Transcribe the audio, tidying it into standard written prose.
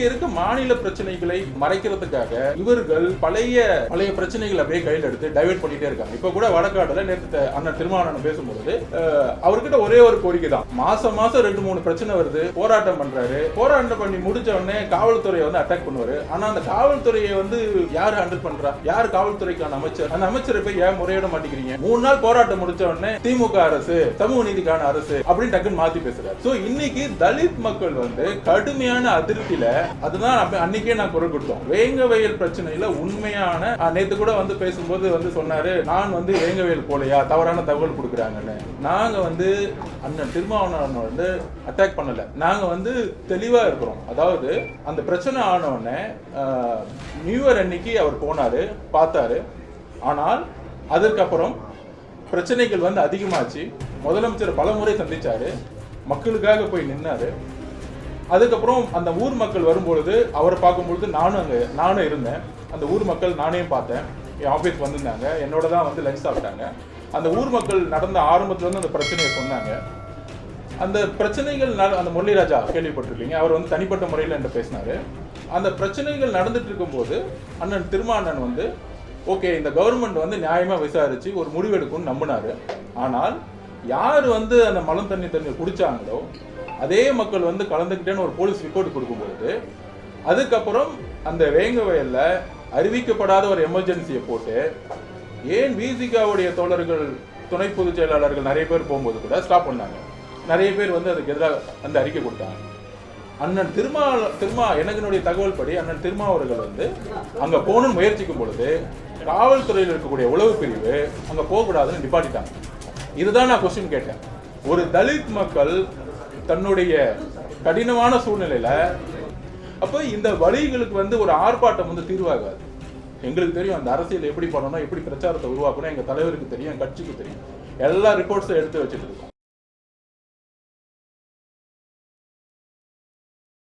இருக்க மாநில பிரச்சனைகளை மறைக்கிறதுக்காக இவர்கள் பழைய பிரச்சனைகளை அப்படியே கையில் எடுத்து டைவர்ட் பண்ணிட்டே இருக்காங்க. இப்ப கூட வடக்காடுல நேற்று அண்ணன் திருமாவளவன் பேசும்போது அவர்கிட்ட ஒரே ஒரு கோரிக்கை தான். மாசம் 2-3 பிரச்சனை வருது, போராட்டம் பண்றாரு. போராட்டம் பண்ணி முடிச்ச உடனே காவல்துறையை வந்து அட்டாக் பண்ணுவாரு. ஆனா அந்த காவல்துறையை வந்து யாரு ஹேண்டில் பண்றா? யார் காவல்துறைக்கான அமைச்சர்? அந்த அமைச்சரை போய் ஏன் முறையிட மாட்டேங்கிறீங்க? 3 நாள் போராட்டம் முடிச்ச உடனே திமுக அரசு சமூக நீதிக்கான அரசு அப்படின்னு டக்குன்னு மாத்தி பேசுறாரு. சோ இன்னைக்கு தலித் மக்கள் வந்து கடுமையான அதிருப்தியில, அதுதான் அன்னைக்கே நான் குரல் கொடுத்தோம். வேங்கவயல் பிரச்சனையில உண்மையான நேத்து கூட வந்து பேசும்போது வந்து சொன்னாரு, நான் வந்து வேங்கவயல் போலையா தவறான தகவல் கொடுக்குறாங்கன்னு. நாங்க வந்து அண்ணன் திருமாவளவன் வந்து அட்டாக் பண்ணல, நாங்க வந்து தெளிவா இருக்கிறோம். அதாவது அந்த பிரச்சனை ஆன உடனே நியூ இயர் அன்னைக்கு அவர் போனாரு, பார்த்தாரு. ஆனால் அதற்கப்புறம் பிரச்சனைகள் வந்து அதிகமாச்சு. முதலமைச்சர் பல முறை சந்திச்சாரு, மக்களுக்காக போய் நின்னாரு. அதுக்கப்புறம் அந்த ஊர் மக்கள் வரும்பொழுது அவரை பார்க்கும்பொழுது நானும் இருந்தேன். அந்த ஊர் மக்கள் நானே பார்த்தேன். என் ஆஃபீஸ் வந்திருந்தாங்க, என்னோட தான் வந்து லஞ்ச் சாப்பிட்டாங்க. அந்த ஊர் மக்கள் நடந்த ஆரம்பத்துல வந்து அந்த பிரச்சனையை சொன்னாங்க. அந்த பிரச்சனைகள் அந்த முரளிராஜா கேள்விப்பட்டிருக்கீங்க, அவர் வந்து தனிப்பட்ட முறையில் என்கிட்ட பேசினாரு. அந்த பிரச்சனைகள் நடந்துட்டு இருக்கும்போது அண்ணன் திருமாவளவன் வந்து ஓகே, இந்த கவர்மெண்ட் வந்து நியாயமா விசாரிச்சு ஒரு முடிவெடுக்கும்னு நம்பினாரு. ஆனால் யார் வந்து அந்த மலம் தண்ணி குடிச்சாங்களோ அதே மக்கள் வந்து கலந்துக்கிட்டேன்னு ஒரு போலீஸ் ரிப்போர்ட் கொடுக்கும்போது, அதுக்கப்புறம் அந்த வேங்கவயல்ல அறிவிக்கப்படாத ஒரு எமர்ஜென்சியை போட்டு, ஏன் விசிகாவுடைய தோழர்கள் துணை பொதுச் செயலாளர்கள் நிறைய பேர் போகும்போது கூட ஸ்டாப் பண்ணாங்க. நிறைய பேர் வந்து அதுக்கு எதிராக அந்த அறிக்கை கொடுத்தாங்க. அண்ணன் என்னுடைய தகவல் படி அண்ணன் திருமாவர்கள் வந்து அங்க போகணும்னு முயற்சிக்கும் பொழுது காவல்துறையில் இருக்கக்கூடிய உளவு பிரிவு அங்க போகக்கூடாதுன்னு நிப்பாட்டிட்டாங்க. இதுதான் நான் கொஸ்டின் கேட்டேன். ஒரு தலித் மக்கள் தன்னுடைய கடினமான சூழ்நிலையில, அப்ப இந்த வழிகளுக்கு வந்து ஒரு ஆர்ப்பாட்டம் வந்து தீர்வாகாது. எங்களுக்கு தெரியும் அந்த அரசியல் எப்படி பண்ணணும், எப்படி பிரச்சாரத்தை உருவாக்கணும், எங்க தலைவருக்கு தெரியும், கட்சிக்கு தெரியும். எல்லா ரிப்போர்ட்ஸும் எடுத்து வச்சுட்டு இருக்கோம்.